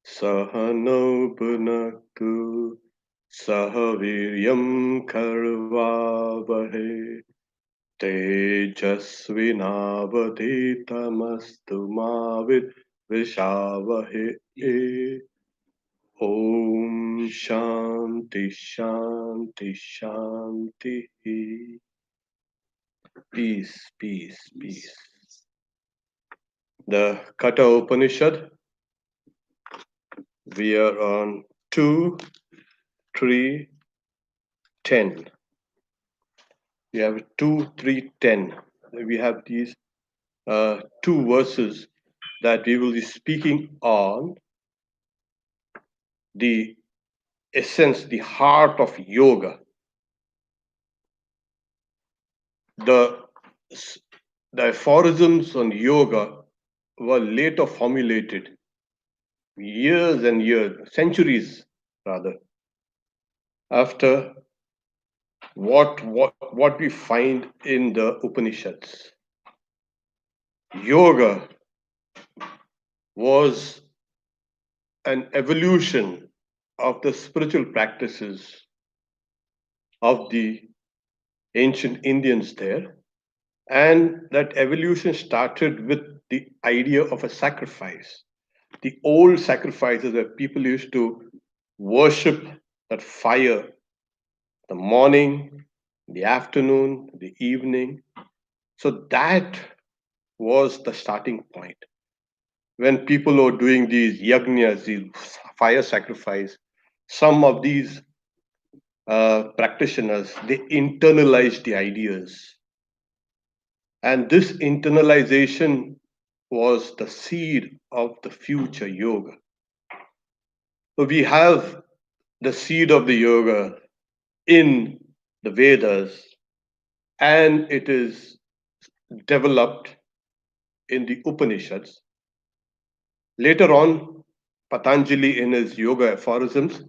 सहनौ भुनक्तु सह वीर्यं कर्वावहै तेजस्विनावधीतमस्तु मा विद्विषावहै ॐ शान्ति शान्ति शान्तिः. Peace, peace, peace. The Katha Upanishad, we are on 2, 3, 10. We have 2, 3, 10. We have these two verses that we will be speaking on the essence, the heart of yoga. The, the aphorisms on yoga were later formulated years and years, centuries rather, after what we find in the Upanishads. Yoga was an evolution of the spiritual practices of the ancient Indians there. And that evolution started with the idea of a sacrifice. The old sacrifices where people used to worship that fire, the morning, the afternoon, the evening. So that was the starting point. When people were doing these yagnas, these fire sacrifice, some of these practitioners, they internalized the ideas. And this internalization was the seed of the future yoga. So we have the seed of the yoga in the Vedas, and it is developed in the Upanishads. Later on, Patanjali, in his yoga aphorisms,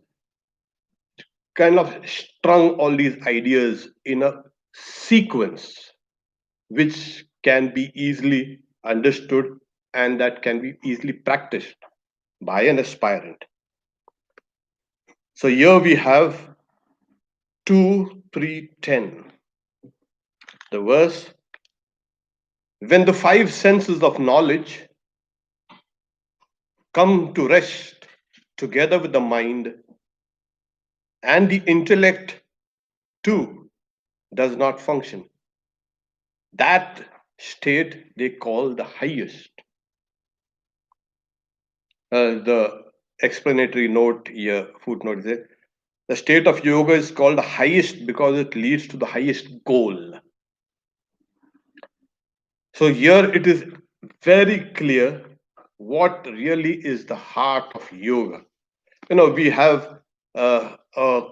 kind of strung all these ideas in a sequence which can be easily understood and that can be easily practiced by an aspirant. So here we have 2, 3, 10. The verse, when the five senses of knowledge come to rest together with the mind, and the intellect too does not function, that state they call the highest. The explanatory note here, footnote is there. The state of yoga is called the highest because it leads to the highest goal. So here it is very clear what really is the heart of yoga. We have a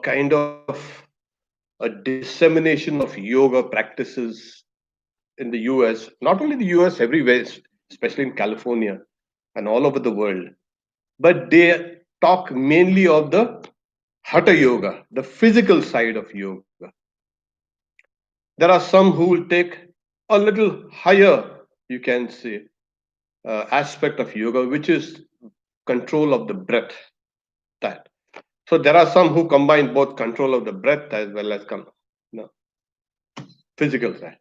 kind of a dissemination of yoga practices in the US, not only the US, everywhere, especially in California and all over the world. But they talk mainly of the hatha yoga, the physical side of yoga. There are some who will take a little higher, you can say, aspect of yoga, which is control of the breath. That. So there are some who combine both control of the breath as well as no, physical side.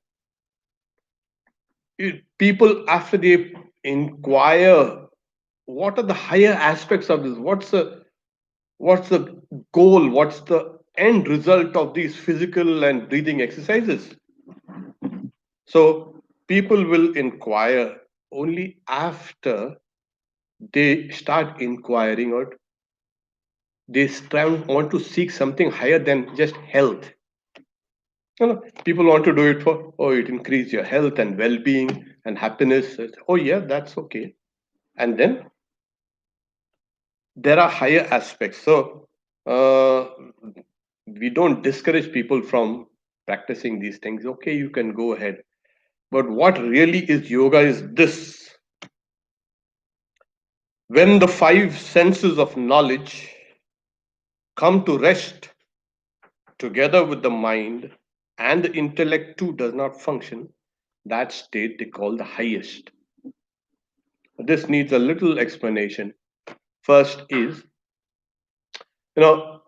People, after they inquire what are the higher aspects of this, what's the goal, what's the end result of these physical and breathing exercises, so people will inquire only after they start inquiring, or they want to seek something higher than just health. People want to do it for, oh, it increase your health and well-being and happiness. Oh yeah, that's okay. And then there are higher aspects. So we don't discourage people from practicing these things. Okay, you can go ahead. But what really is yoga is this: when the five senses of knowledge come to rest together with the mind, and the intellect too does not function, that state they call the highest. This needs a little explanation. First is, you know,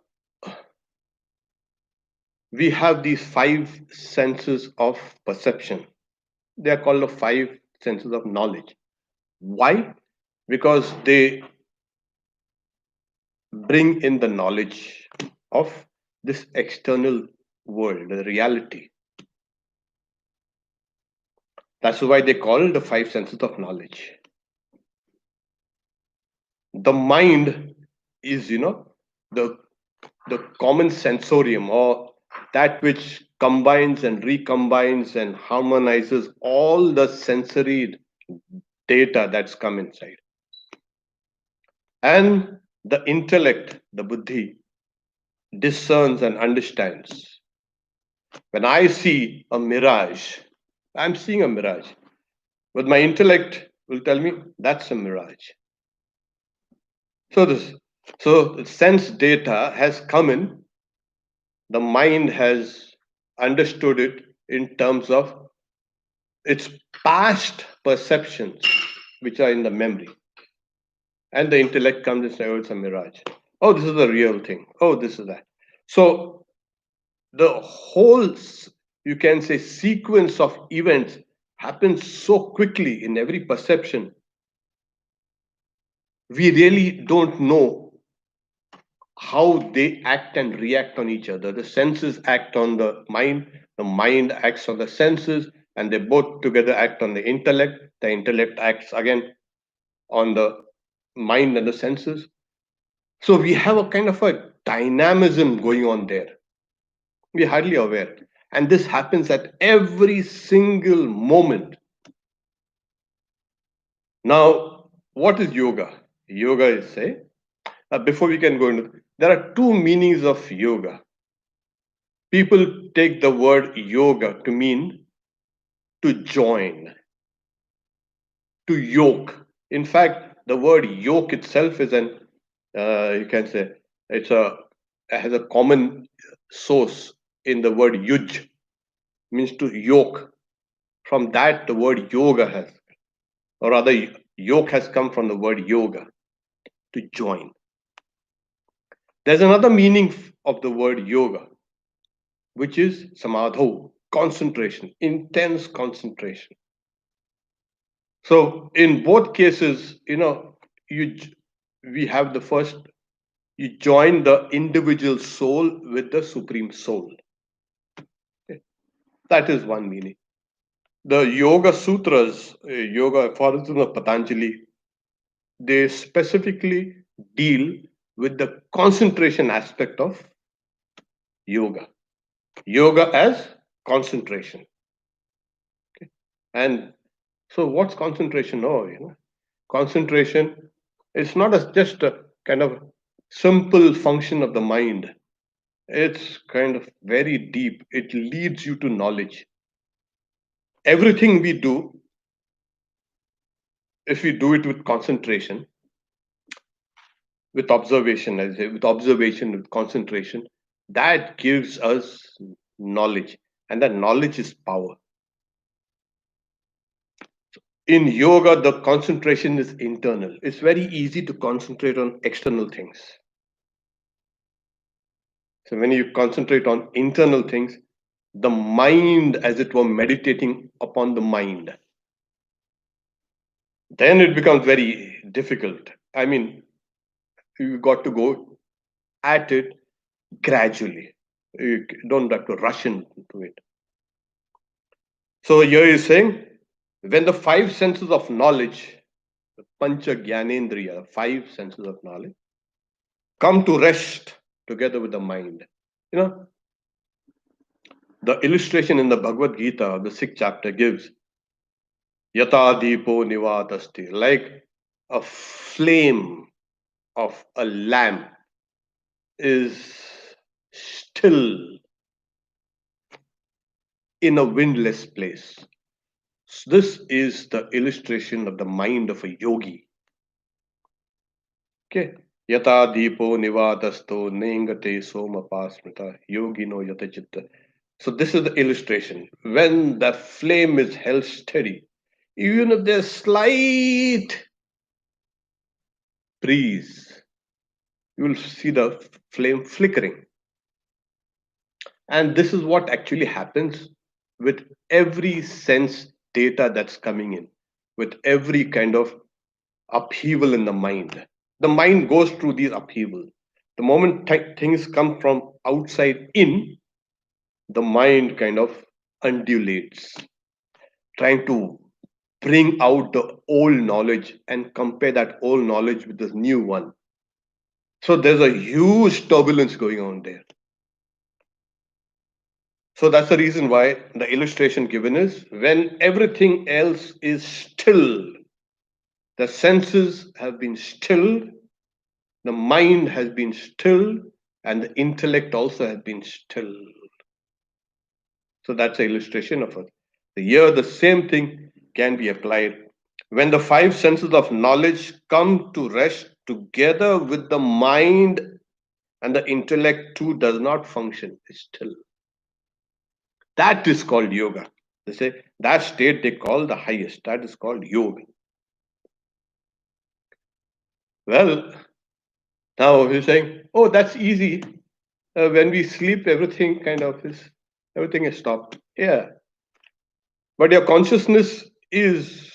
we have these five senses of perception. They are called the five senses of knowledge. Why? Because they bring in the knowledge of this external world, the reality. That's why they call the five senses of knowledge. The mind is, the the common sensorium, or that which combines and recombines and harmonizes all the sensory data that's come inside. And the intellect, the buddhi, discerns and understands. When I see a mirage, I'm seeing a mirage, but my intellect will tell me that's a mirage. So this, so the sense data has come in. The mind has understood it in terms of its past perceptions, which are in the memory, and the intellect comes and says, "Oh, it's a mirage. Oh, this is the real thing. Oh, this is that." So the whole, you can say, sequence of events happens so quickly in every perception. We really don't know how they act and react on each other. The senses act on the mind acts on the senses, and they both together act on the intellect. The intellect acts again on the mind and the senses. So we have a kind of a dynamism going on there. We're hardly aware. And this happens at every single moment. Now, what is yoga? Yoga is, say, before we can go into, there are two meanings of yoga. People take the word yoga to mean to join, to yoke. In fact, the word yoke itself is an, you can say, it's a, it has a common source in the word yuj, means to yoke. From that, the word yoga has, or rather, yoke has come from the word yoga, to join. There's another meaning of the word yoga, which is samadho, concentration, intense concentration. So in both cases, you we have the first, you join the individual soul with the supreme soul. Okay. That is one meaning. The Yoga Sutras, Yoga Aphorisms of Patanjali, they specifically deal with the concentration aspect of yoga. Yoga as concentration. Okay. And so, what's concentration? Oh, concentration is not just a kind of simple function of the mind. It's kind of very deep. It leads you to knowledge. Everything we do, if we do it with concentration, with observation, as I say, with observation, with concentration, that gives us knowledge, and that knowledge is power. In yoga, the concentration is internal. It's very easy to concentrate on external things. So when you concentrate on internal things, the mind, as it were, meditating upon the mind, then it becomes very difficult. I mean, you got to go at it gradually. You don't have to rush into it. So here is saying, when the five senses of knowledge, the pancha jnanendriya, five senses of knowledge, come to rest together with the mind. You know, the illustration in the Bhagavad Gita, the sixth chapter, gives yata deepo nivatasti, like a flame of a lamp is still in a windless place. So this is the illustration of the mind of a yogi. Okay. Yata deepo nivadasto nengate soma pasmita yogino yata chitta. So this is the illustration. When the flame is held steady, even if there's slight breeze, you will see the flame flickering. And this is what actually happens with every sense data that's coming in, with every kind of upheaval in the mind. The mind goes through these upheavals. The moment things come from outside in, the mind kind of undulates, trying to bring out the old knowledge and compare that old knowledge with this new one. So there's a huge turbulence going on there. So that's the reason why the illustration given is when everything else is still, the senses have been stilled, the mind has been stilled, and the intellect also has been stilled. So that's the illustration of it. Here, the same thing can be applied. When the five senses of knowledge come to rest together with the mind and the intellect too does not function, it's still. That is called yoga. They say that state they call the highest. That is called yoga. Well, now he's saying, oh, that's easy. When we sleep, everything is stopped. Yeah, but your consciousness is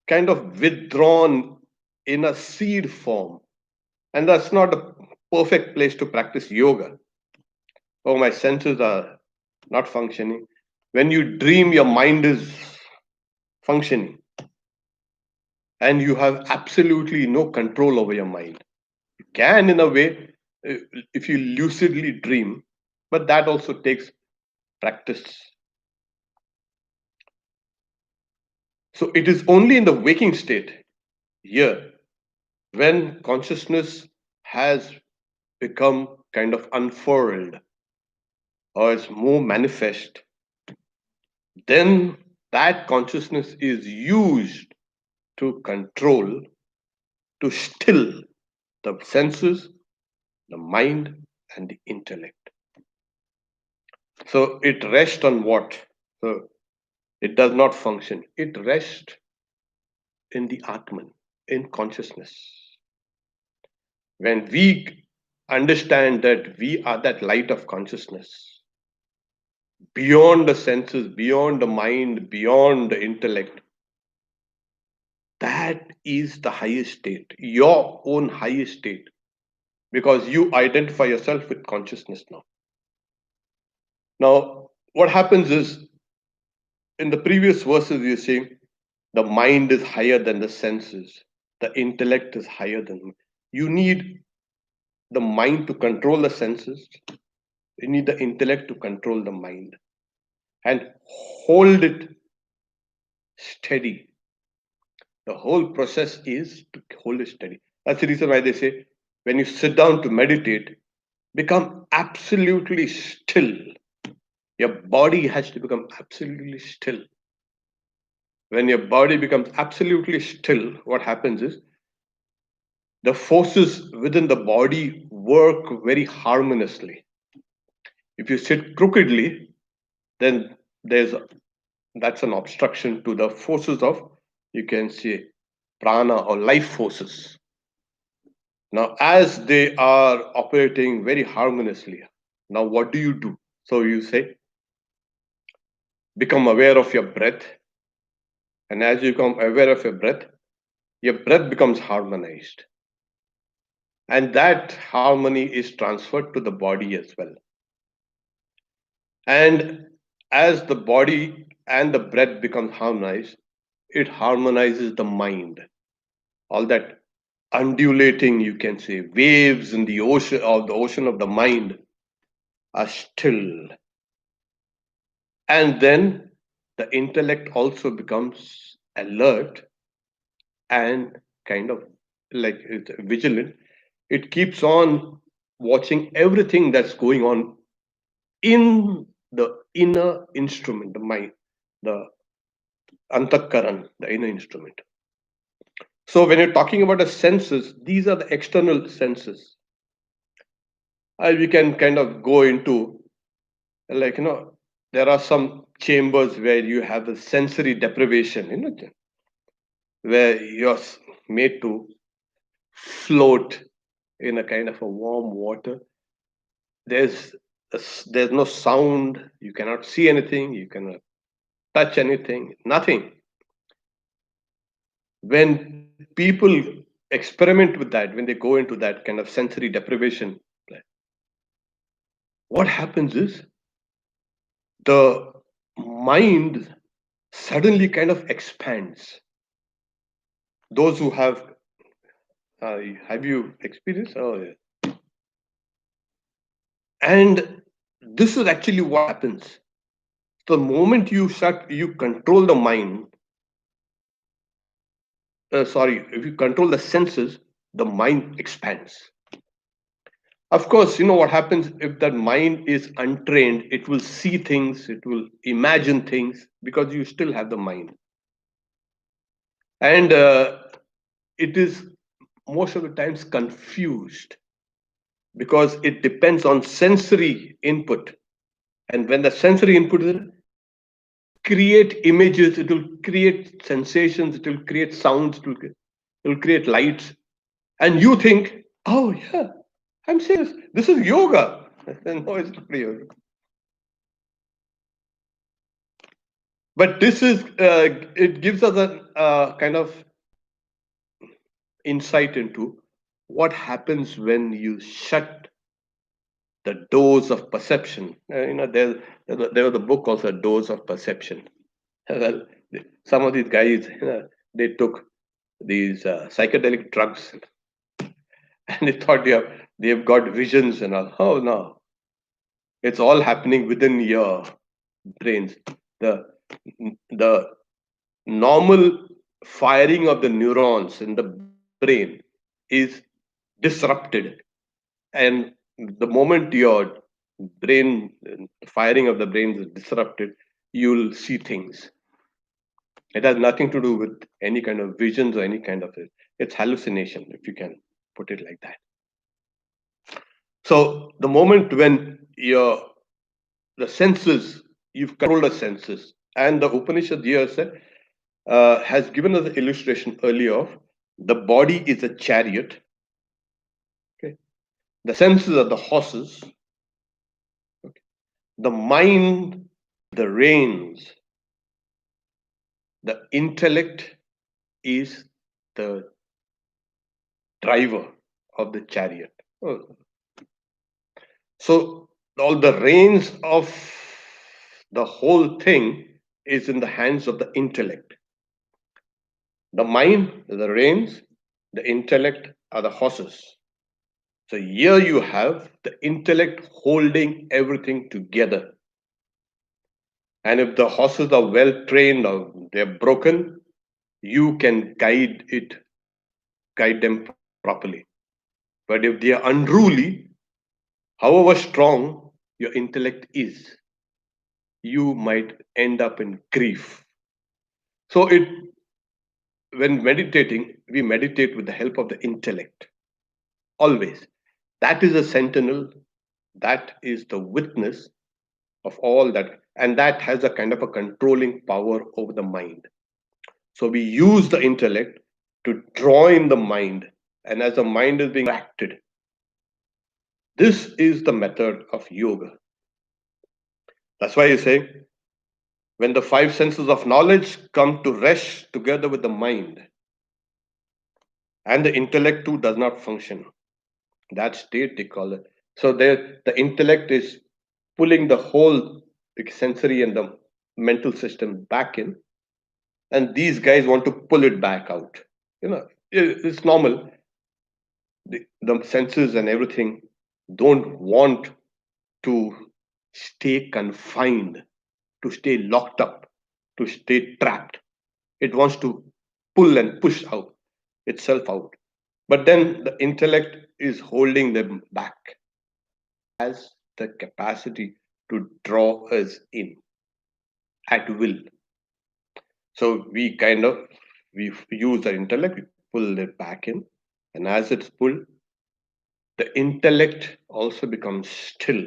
kind of withdrawn in a seed form, and that's not a perfect place to practice yoga. Oh, my senses are not functioning. When you dream, your mind is functioning, and you have absolutely no control over your mind. You can, in a way, uh, if you lucidly dream, but that also takes practice. So it is only in the waking state here when consciousness has become kind of unfurled or is more manifest, then that consciousness is used to control, to still the senses, the mind, and the intellect. So it rests on what? So it does not function. It rests in the Atman, in consciousness. When we understand that we are that light of consciousness, beyond the senses, beyond the mind, beyond the intellect, that is the highest state, your own highest state, because you identify yourself with consciousness now. Now, what happens is in the previous verses, you're saying the mind is higher than the senses, the intellect is higher than. You need the mind to control the senses, you need the intellect to control the mind and hold it steady. The whole process is to hold it steady. That's the reason why they say when you sit down to meditate, become absolutely still. Your body has to become absolutely still. When your body becomes absolutely still, what happens is the forces within the body work very harmoniously. If you sit crookedly, then there's that's an obstruction to the forces of, you can say, prana or life forces. Now, as they are operating very harmoniously, now what do you do? So you say, become aware of your breath. And as you become aware of your breath becomes harmonized. And that harmony is transferred to the body as well. And as the body and the breath become harmonized, it harmonizes the mind. All that undulating, you can say, waves in the ocean of the mind are still. And then the intellect also becomes alert and kind of like it's vigilant. It keeps on watching everything that's going on in the inner instrument, the mind, the antakaran, the inner instrument. So when you're talking about the senses, these are the external senses. We can kind of go into, like, there are some chambers where you have a sensory deprivation, where you're made to float in a kind of a warm water. There's there's no sound. You cannot see anything. You cannot touch anything. Nothing. When people experiment with that, when they go into that kind of sensory deprivation, what happens is the mind suddenly kind of expands. Those who have you experienced? Oh, yeah. And this is actually what happens. The moment you control the mind. Sorry, if you control the senses, the mind expands. Of course, you know what happens if that mind is untrained, it will see things, it will imagine things because you still have the mind. And it is most of the times confused because it depends on sensory input. And when the sensory input is, it will create images, it will create sensations, it will create sounds, it will create lights. And you think, oh, yeah, I'm serious. This is yoga. No, it's not yoga. But this is, it gives us a kind of insight into what happens when you shut the doors of perception. There was a book also, Doors of Perception. Well, some of these guys, they took these psychedelic drugs and they thought they've got visions and all. Oh, no. It's all happening within your brains. The, the normal firing of the neurons in the brain is disrupted. And the moment your brain firing of the brain is disrupted, you'll see things. It has nothing to do with any kind of visions or any kind of it. It's hallucination, if you can put it like that. So the moment when the senses, you've controlled the senses, and the Upanishad here said, has given us an illustration earlier of the body is a chariot, okay? The senses are the horses, okay? The mind, the reins, the intellect is the driver of the chariot. Oh, so all the reins of the whole thing is in the hands of the intellect. The mind, the reins, the intellect are the horses. So here you have the intellect holding everything together. And if the horses are well trained or they're broken, you can guide them properly. But if they are unruly, however strong your intellect is, you might end up in grief. So when meditating, we meditate with the help of the intellect. Always. That is a sentinel, that is the witness of all that, and that has a kind of a controlling power over the mind. So we use the intellect to draw in the mind, and as the mind is being acted, this is the method of yoga. That's why you say, when the five senses of knowledge come to rest together with the mind, and the intellect too does not function, that state they call it. So there, the intellect is pulling the whole sensory and the mental system back in, and these guys want to pull it back out. It's normal. The senses and everything don't want to stay confined, to stay locked up, to stay trapped. It wants to pull and push out itself out. But then the intellect is holding them back, has the capacity to draw us in at will. So we use the intellect, we pull it back in, and as it's pulled, the intellect also becomes still.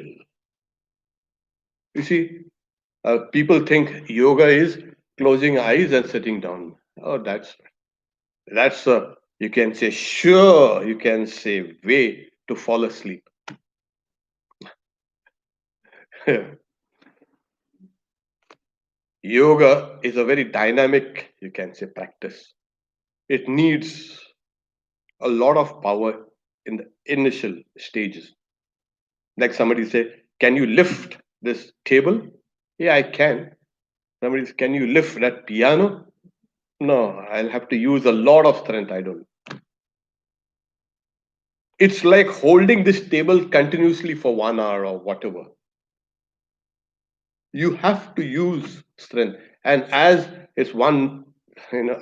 You see, people think yoga is closing eyes and sitting down. Oh, that's You can say sure, you can say way to fall asleep. Yoga is a very dynamic, you can say, practice. It needs a lot of power in the initial stages. Like somebody say, can you lift this table? Yeah, I can. Somebody says, can you lift that piano? No, I'll have to use a lot of strength. I don't. It's like holding this table continuously for 1 hour or whatever. You have to use strength. And as is one,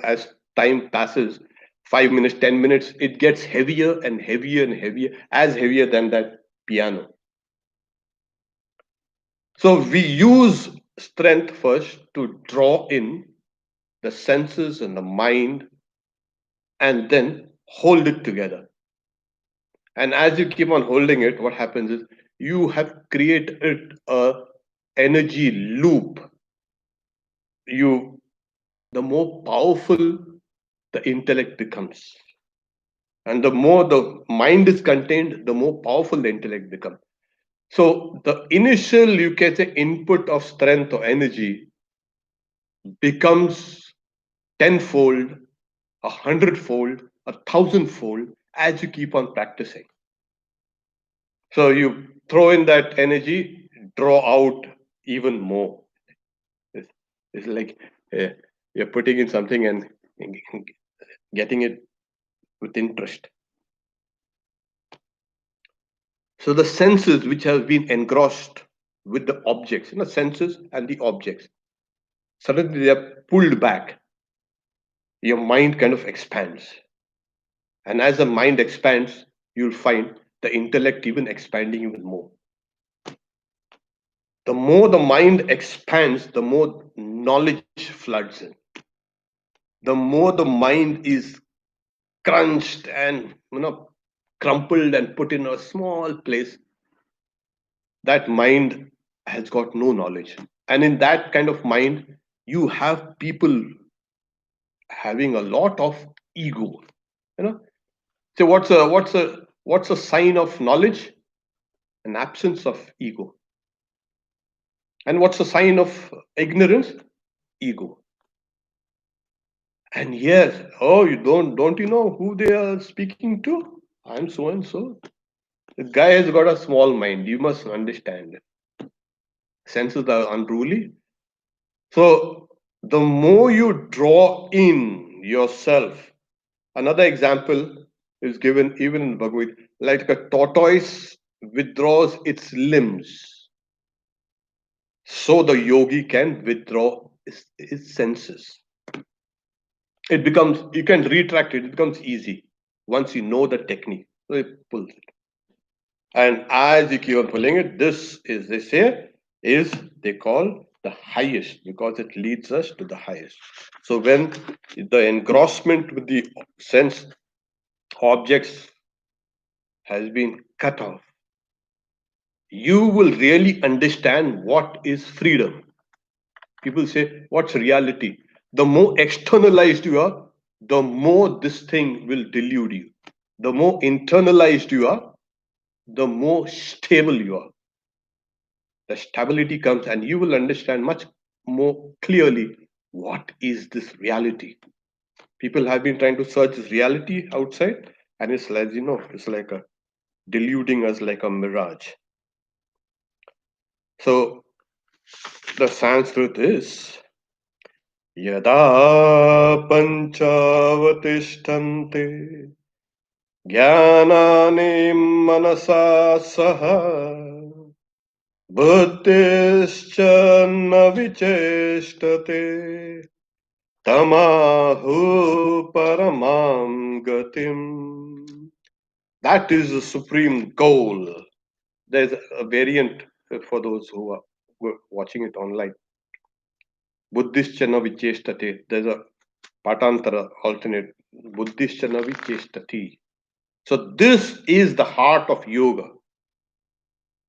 as time passes, 5 minutes, 10 minutes, it gets heavier and heavier and heavier, as heavier than that piano. So we use strength first to draw in the senses and the mind and then hold it together. And as you keep on holding it, what happens is you have created a energy loop. You The more powerful the intellect becomes. And the more the mind is contained, the more powerful the intellect becomes. So the initial, you can say, input of strength or energy becomes tenfold, 100-fold, 1,000-fold as you keep on practicing. So you throw in that energy, draw out even more. It's, it's like you're putting in something and getting it with interest. So the senses which have been engrossed with the objects, senses and the objects, suddenly they are pulled back. Your mind kind of expands. And as the mind expands, you'll find the intellect even expanding even more. The more the mind expands, the more knowledge floods in. The more the mind is crunched and crumpled and put in a small place, that mind has got no knowledge. And in that kind of mind, you have people having a lot of ego. You know, so what's a sign of knowledge? An absence of ego. And what's a sign of ignorance? Ego. And yes, oh, don't you know who they are speaking to? I'm so and so. The guy has got a small mind. You must understand. Senses are unruly. So the more you draw in yourself, another example is given even in Bhagavad Gita, like a tortoise withdraws its limbs, so the yogi can withdraw his senses. It becomes, you can retract it, it becomes easy once you know the technique. So it pulls it. And as you keep on pulling it, this is, they say, is they call the highest because it leads us to the highest. So when the engrossment with the sense objects has been cut off, you will really understand what is freedom. People say, what's reality? The more externalized you are, the more this thing will delude you. The more internalized you are, the more stable you are. The stability comes and you will understand much more clearly what is this reality. People have been trying to search this reality outside, and it's like, it's like a deluding us like a mirage. So the Sanskrit is Yada panchavatiष्ठन्ते ज्ञानानि मनसा सह बुद्धिश्च न विचेष्टते tamahu paramam gatim. That is the supreme goal. There's a variant for those who are watching it online. Buddhischana vichestate. There's a patantara alternate. Buddhischana vichestati. So this is the heart of yoga.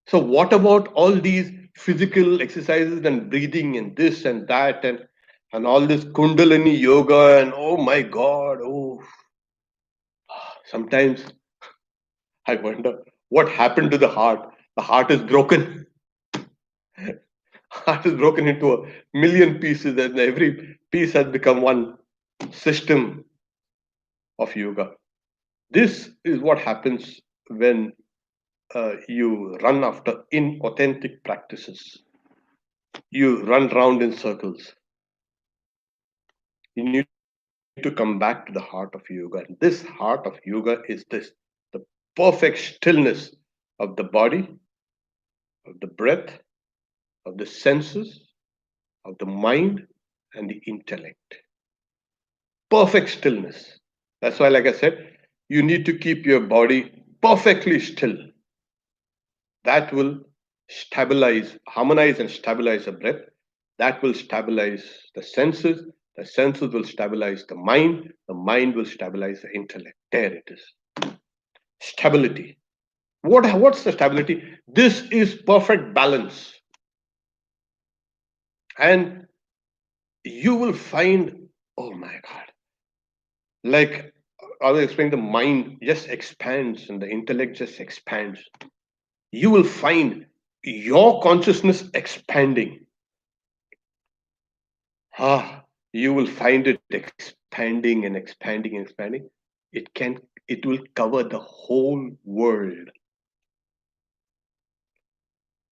So what about all these physical exercises and breathing and this and that and all this kundalini yoga and oh my god, oh, Sometimes I wonder what happened to the heart. The heart is broken. Heart is broken into a million pieces, and every piece has become one system of yoga. This is what happens when you run after inauthentic practices. You run round in circles. You need to come back to the heart of yoga. And this heart of yoga is this, the perfect stillness of the body, of the breath, of the senses, of the mind, and the intellect. Perfect stillness. That's why, like I said, you need to keep your body perfectly still. That will stabilize, harmonize, and stabilize the breath. That will stabilize the senses. The senses will stabilize the mind. The mind will stabilize the intellect. There it is. Stability. What's the stability? This is perfect balance. And you will find, oh my God, like I was explaining, the mind just expands and the intellect just expands. You will find your consciousness expanding. You will find it expanding and expanding and expanding. It will cover the whole world.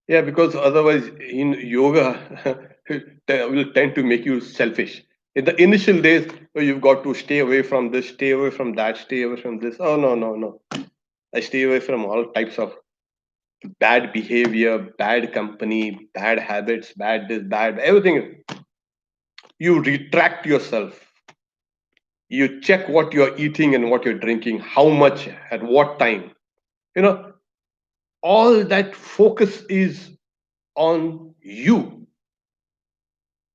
Yeah, because otherwise in yoga it will tend to make you selfish. In the initial days, you've got to stay away from this, stay away from that, stay away from this. Oh no, no, no. I stay away from all types of bad behavior, bad company, bad habits, bad this, bad everything. You retract yourself. You check what you're eating and what you're drinking, how much, at what time. You know, all that focus is on you.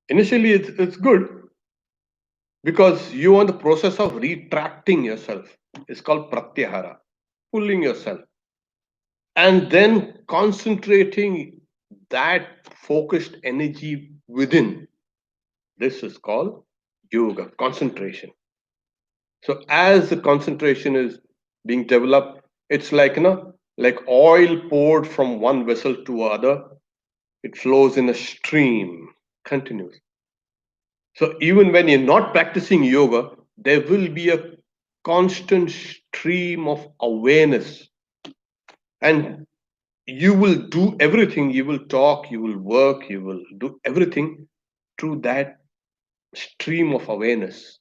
Initially, it's good because you are in the process of retracting yourself. It's called pratyahara, pulling yourself, and then concentrating that focused energy within. This is called yoga, concentration. So as the concentration is being developed, it's like like oil poured from one vessel to other. It flows in a stream, continues. So even when you're not practicing yoga, there will be a constant stream of awareness, and you will do everything. You will talk, you will work, you will do everything through that stream of awareness.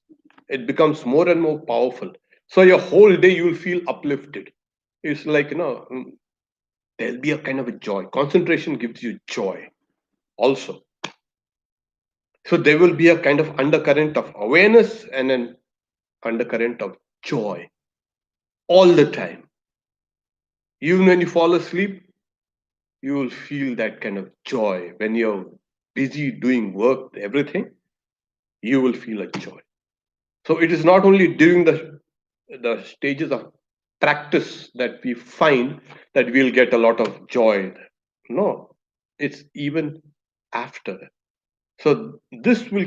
It becomes more and more powerful. So your whole day you will feel uplifted. It's like, there'll be a kind of a joy. Concentration gives you joy also. So there will be a kind of undercurrent of awareness and an undercurrent of joy all the time. Even when you fall asleep, you will feel that kind of joy. When you're busy doing work, everything, you will feel a joy. So it is not only during the stages of practice that we find that we'll get a lot of joy. No, it's even after that. So this will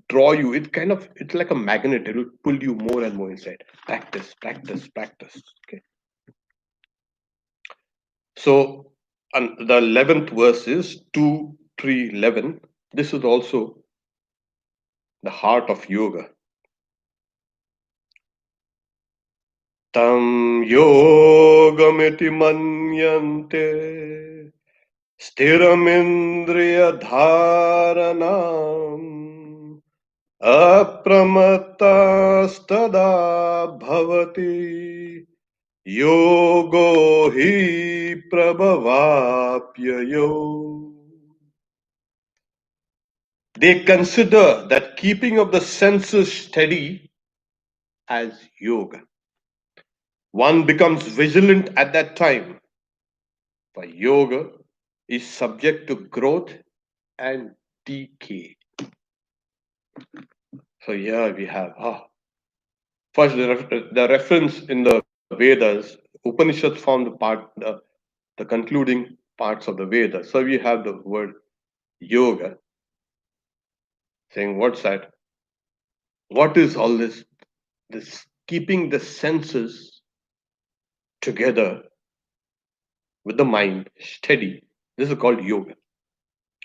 draw you. It's like a magnet. It will pull you more and more inside. Practice, practice, practice. Okay. So and the 11th verse is 2, 3, 11. This is also the heart of yoga. Tam yogamiti manyante स्थिरमिन्द्रियधारणम् अप्रमत्तस्तदा भवति योगो हि प्रभवाप्ययो. They consider that keeping of the senses steady as yoga. One becomes vigilant at that time, for yoga is subject to growth and decay. So here we have first the reference in the Vedas. Upanishads form the concluding parts of the Vedas. So we have the word yoga, saying what's that? What is all this? This keeping the senses. together with the mind steady. This is called yoga.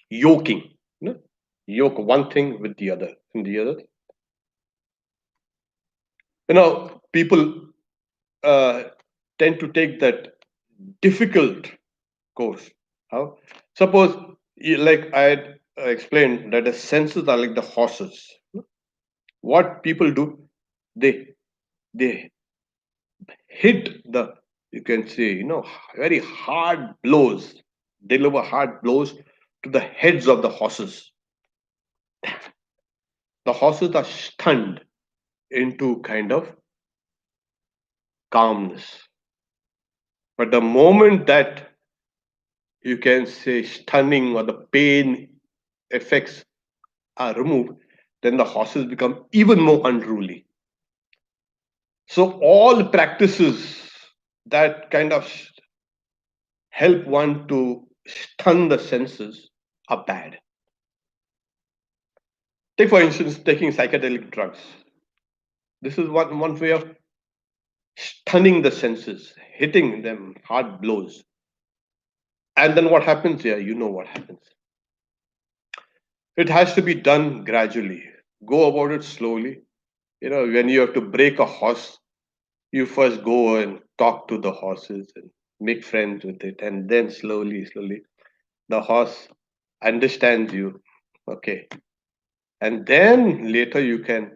Yoking. You know? Yoke one thing with the other and the other. People uh, tend to take that difficult course. How? Suppose, like I had explained, that the senses are like the horses. What people do, they they hit the, you can say, very hard blows, deliver hard blows to the heads of the horses. The horses are stunned into kind of calmness. But the moment that, you can say, stunning or the pain effects are removed, then the horses become even more unruly. So all practices that kind of help one to stun the senses are bad. Take for instance, taking psychedelic drugs. This is one way of stunning the senses, hitting them hard blows. And then what happens here? You know what happens. It has to be done gradually. Go about it slowly. When you have to break a horse, you first go and talk to the horses and make friends with it. And then slowly, slowly, the horse understands you. Okay. And then later you can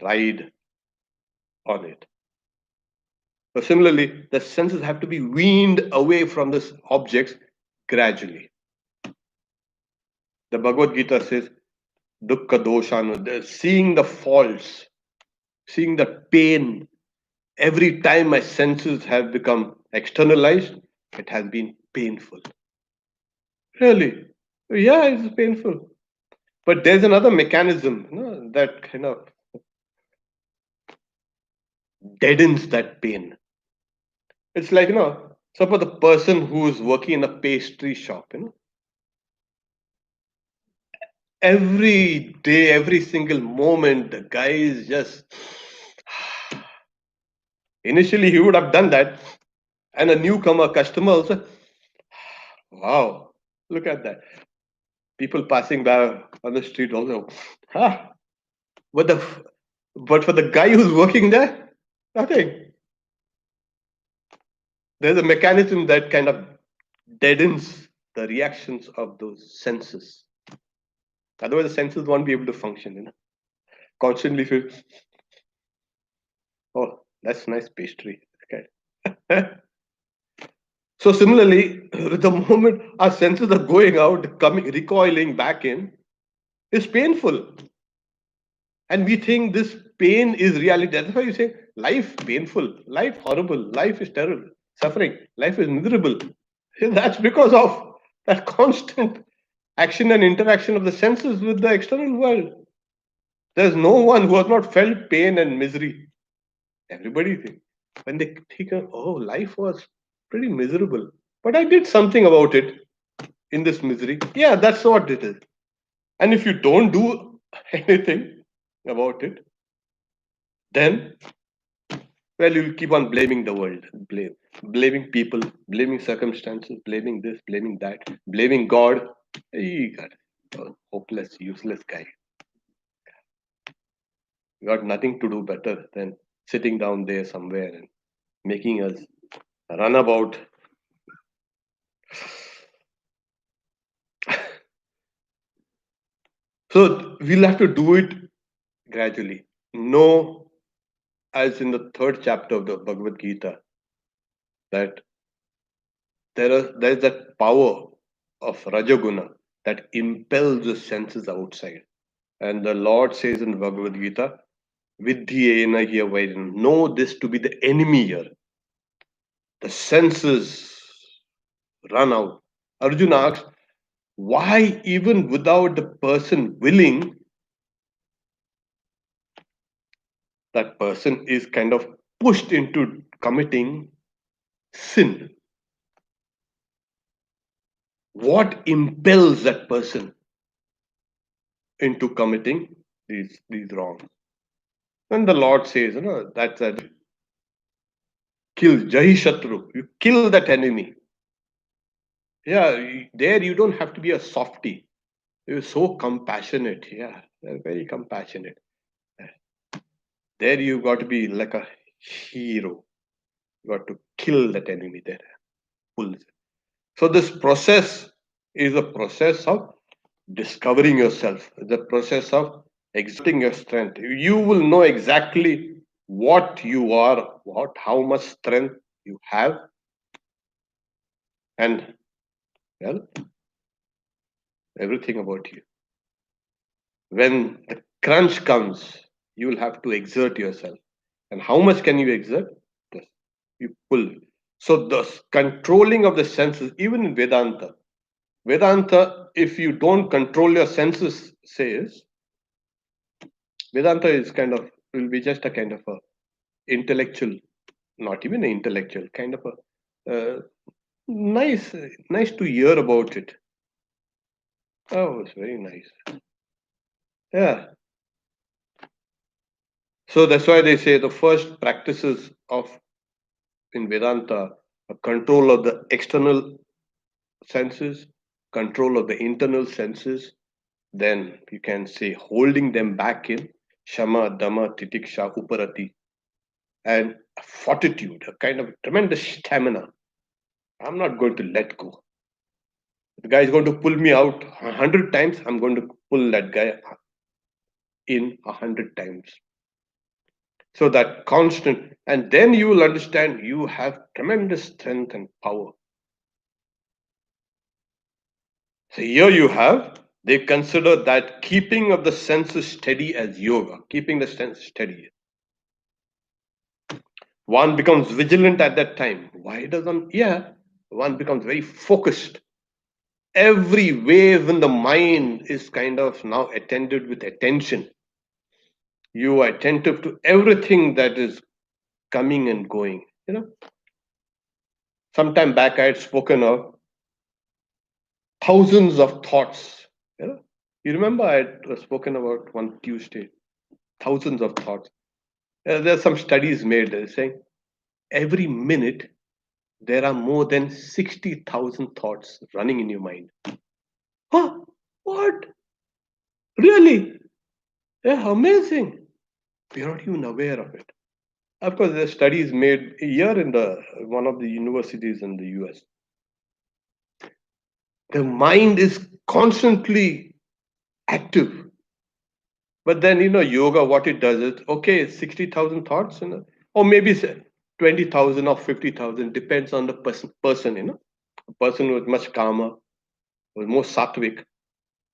ride on it. So similarly, the senses have to be weaned away from these objects gradually. The Bhagavad Gita says, dukkha doshanu, seeing the faults, seeing the pain. Every time my senses have become externalized, it has been painful. Really? Yeah, it's painful. But there's another mechanism, that kind of deadens that pain. It's like, suppose the person who is working in a pastry shop, every day, every single moment, the guy is just. Initially, he would have done that, and a newcomer customer also, wow, look at that. People passing by on the street also, huh? But but for the guy who's working there, nothing. There's a mechanism that kind of deadens the reactions of those senses. Otherwise, the senses won't be able to function. Constantly feel, oh, that's nice pastry. Okay. So similarly, the moment our senses are going out, coming, recoiling back in, is painful, and we think this pain is reality. That's why you say life painful, life horrible, life is terrible, suffering, life is miserable. That's because of that constant action and interaction of the senses with the external world. There's no one who has not felt pain and misery. Everybody thinks when they think, oh, life was pretty miserable, but I did something about it in this misery. Yeah, that's what it is. And if you don't do anything about it, then, well, you'll keep on blaming the world, blaming people, blaming circumstances, blaming this, blaming that, blaming God. You got a hopeless, useless guy. You got nothing to do better than sitting down there somewhere and making us run about. So we'll have to do it gradually. Know, as in the third chapter of the Bhagavad Gita, that there is that power of Rajaguna that impels the senses outside. And the Lord says in Bhagavad Gita, Vidhyena here Vaidin, know this to be the enemy here. The senses run out. Arjuna asks, why even without the person willing, that person is kind of pushed into committing sin? What impels that person into committing these wrongs? And the Lord says, that's a kill Jahi Shatru. You kill that enemy. Yeah, there you don't have to be a softy. You're so compassionate. Yeah, they're very compassionate. There you got to be like a hero. You got to kill that enemy there. Pull. So this process is a process of discovering yourself, the process of exerting your strength. You will know exactly what you are, how much strength you have, and well, everything about you. When the crunch comes, you will have to exert yourself. And how much can you exert? Yes, you pull. So the controlling of the senses, even in Vedanta, if you don't control your senses, says Vedanta is kind of will be just a kind of a intellectual, not even an intellectual, kind of a nice, nice to hear about it. Oh, it's very nice. Yeah. So that's why they say the first practices of in Vedanta a control of the external senses, control of the internal senses, then you can say holding them back in Shama, Dhamma, Titiksha, Uparati, and fortitude, a kind of tremendous stamina. I'm not going to let go. The guy is going to pull me out 100 times. I'm going to pull that guy in 100 times. So that constant, and then you will understand you have tremendous strength and power. So here you have, they consider that keeping of the senses steady as yoga, keeping the senses steady. One becomes vigilant at that time. Why doesn't, yeah, one becomes very focused. Every wave in the mind is kind of now attended with attention. You are attentive to everything that is coming and going. Sometime back I had spoken of thousands of thoughts. You remember I had spoken about one Tuesday, thousands of thoughts. There are some studies made saying every minute there are more than 60,000 thoughts running in your mind. Huh? What? Really? Yeah, amazing. We're not even aware of it. Of course, there are studies made here in the one of the universities in the US. The mind is constantly active. But then, yoga, what it does is, okay, 60,000 thoughts, or maybe 20,000 or 50,000, depends on the person. A person who is much calmer, who is more sattvic,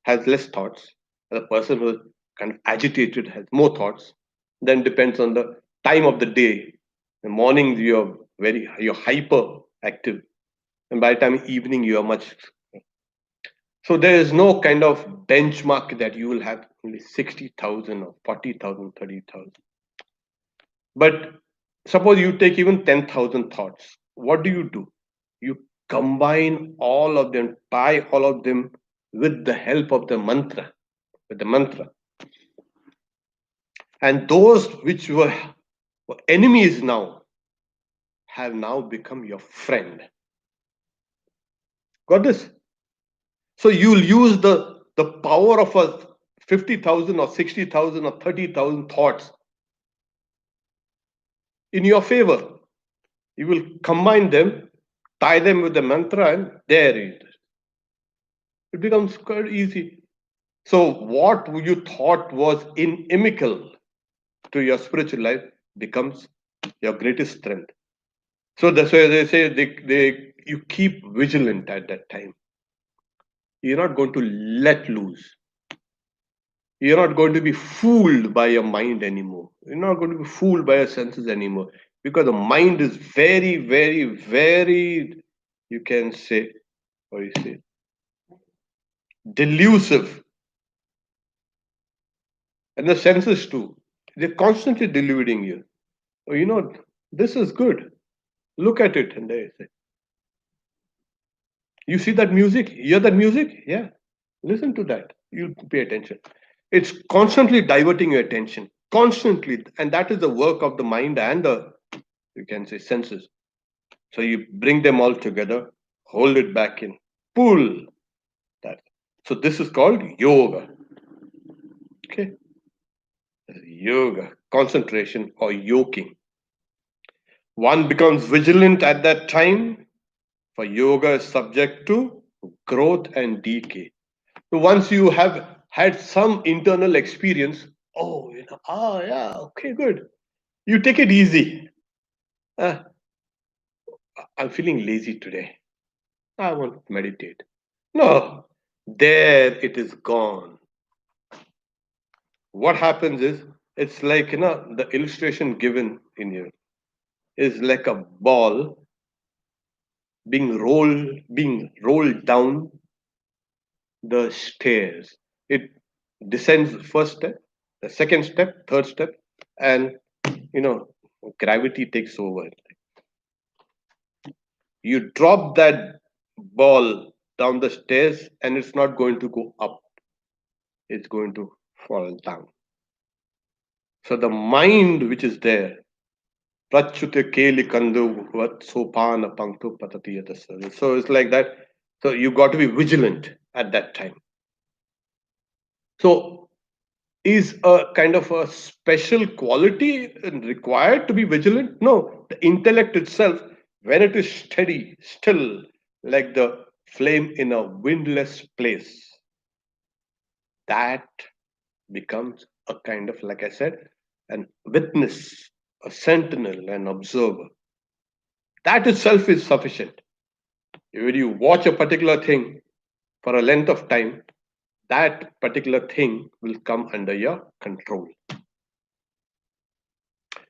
has less thoughts. And a person who is kind of agitated has more thoughts. Then depends on the time of the day. In the morning, you're hyper active. And by the time evening, you are much. So there is no kind of benchmark that you will have only 60,000 or 40,000, 30,000. But suppose you take even 10,000 thoughts. What do? You combine all of them, tie all of them with the help of the mantra, with the mantra. And those which were enemies now have now become your friend. Got this? So you'll use the power of a 50,000 or 60,000 or 30,000 thoughts in your favor. You will combine them, tie them with the mantra, and there it is. It becomes quite easy. So what you thought was inimical to your spiritual life becomes your greatest strength. So that's why they say you keep vigilant at that time. You're not going to let loose. You're not going to be fooled by your mind anymore. You're not going to be fooled by your senses anymore. Because the mind is very, very, very, you can say, what do you say, delusive. And the senses too. They're constantly deluding you. Oh, this is good. Look at it. And they say, you see that music? Hear that music? Yeah. Listen to that. You'll pay attention. It's constantly diverting your attention. Constantly. And that is the work of the mind and the, you can say, senses. So you bring them all together, hold it back in, pull that. So this is called yoga. Okay, yoga, concentration or yoking. One becomes vigilant at that time, for yoga is subject to growth and decay. So once you have had some internal experience, oh, yeah, okay, good. You take it easy. Ah, I'm feeling lazy today. I want to meditate. No, there it is gone. What happens is, it's like, the illustration given in here is like a ball being rolled down the stairs. It descends the first step, the second step, third step, and you know, gravity takes over. You drop that ball down the stairs, and it's not going to go up, it's going to fall down. So the mind which is there, Prachute Keli Kandu Vat Sopana Panktu Patatiyata. So it's like that. So you got to be vigilant at that time. So is a kind of a special quality required to be vigilant? No, the intellect itself, when it is steady, still, like the flame in a windless place, that becomes a kind of, like I said, an witness, a sentinel, an observer. That itself is sufficient. When you watch a particular thing for a length of time, that particular thing will come under your control.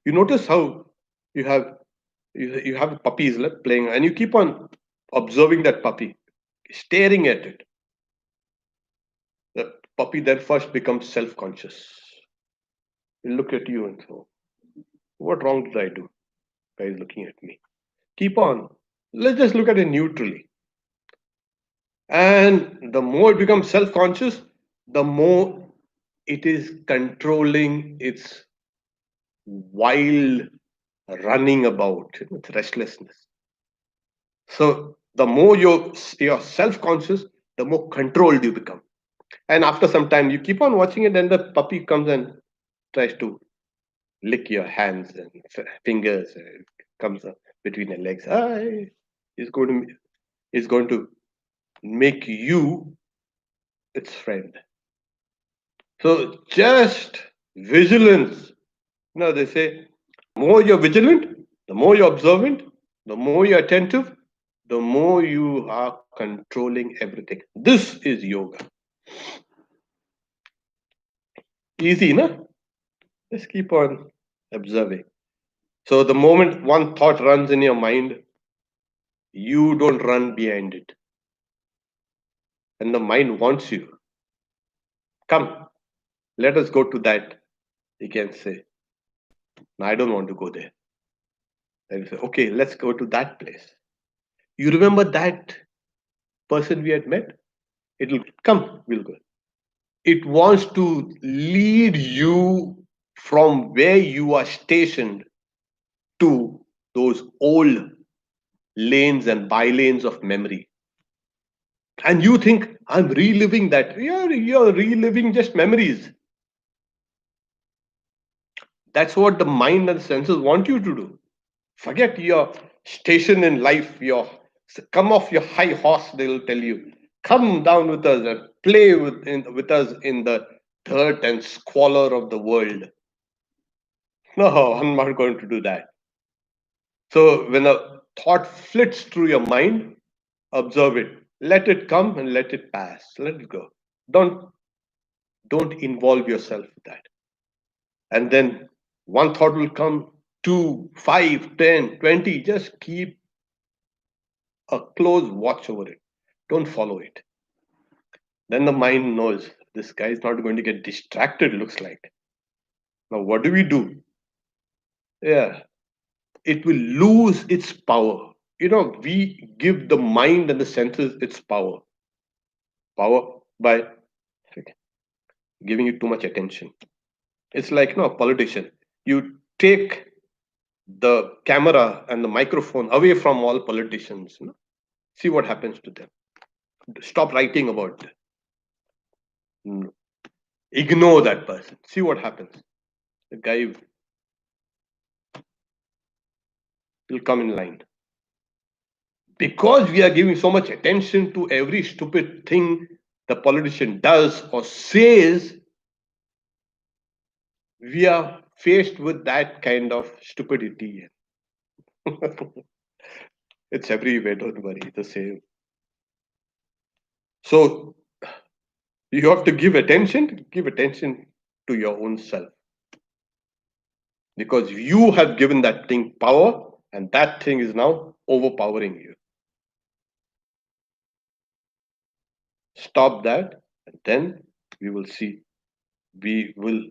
You notice how you have you have puppies like playing, and you keep on observing that puppy, staring at it. The puppy then first becomes self-conscious. He'll look at you and so, what wrong did I do? Guy is looking at me. Keep on. Let's just look at it neutrally. And the more it becomes self-conscious, the more it is controlling its wild running about, its restlessness. So the more you're self-conscious, the more controlled you become. And after some time, you keep on watching it, and the puppy comes and tries to lick your hands and fingers. And comes up between your legs. It's going to it's going to make you its friend. So just vigilance. They say, more you're vigilant, the more you're observant, the more you're attentive, the more you are controlling everything. This is yoga. Easy, no? Just keep on observing. So the moment one thought runs in your mind, you don't run behind it. And the mind wants you. Come, let us go to that. You can say, no, I don't want to go there. And you say, okay, let's go to that place. You remember that person we had met? It'll come, we'll go. It wants to lead you from where you are stationed to those old lanes and bylanes of memory. And you think, I'm reliving that. You're reliving just memories. That's what the mind and senses want you to do. Forget your station in life. Come off your high horse, they'll tell you. Come down with us and play with us in the dirt and squalor of the world. No, I'm not going to do that. So when a thought flits through your mind, observe it. Let it come and let it pass. Let it go. Don't don't involve yourself with that. And then one thought will come, two, 5, 10, 20. Just keep a close watch over it. Don't follow it. Then the mind knows this guy is not going to get distracted, looks like. Now, what do we do? Yeah, it will lose its power. We give the mind and the senses its power. Power by giving it too much attention. It's like, a politician. You take the camera and the microphone away from all politicians. See what happens to them. Stop writing about them. Ignore that person. See what happens. The guy will come in line. Because we are giving so much attention to every stupid thing the politician does or says, we are faced with that kind of stupidity. It's everywhere, don't worry, the same. So you have to give attention to your own self. Because you have given that thing power, and that thing is now overpowering you. Stop that, and then we will see. We will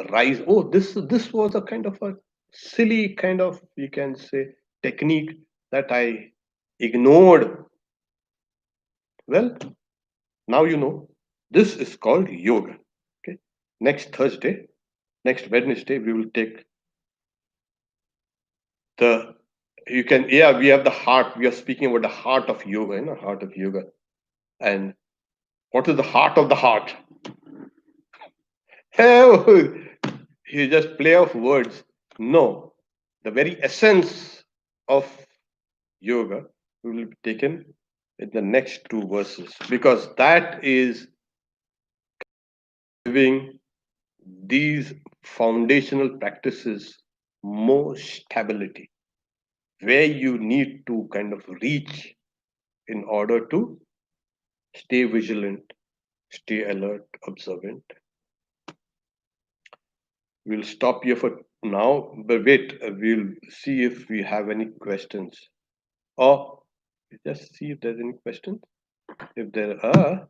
rise. Oh, this was a kind of a silly kind of, you can say, technique that I ignored. Well, now you know. This is called yoga. Okay. Next Thursday, next Wednesday, we will take the. You can, yeah, we have the heart. We are speaking about the heart of yoga, heart of yoga. And what is the heart of the heart? Oh, you just play of words. No, the very essence of yoga will be taken in the next two verses, because that is giving these foundational practices more stability, where you need to kind of reach in order to stay vigilant, stay alert, observant. We'll stop here for now, but wait, we'll see if we have any questions. Or just see if there's any questions. If there are,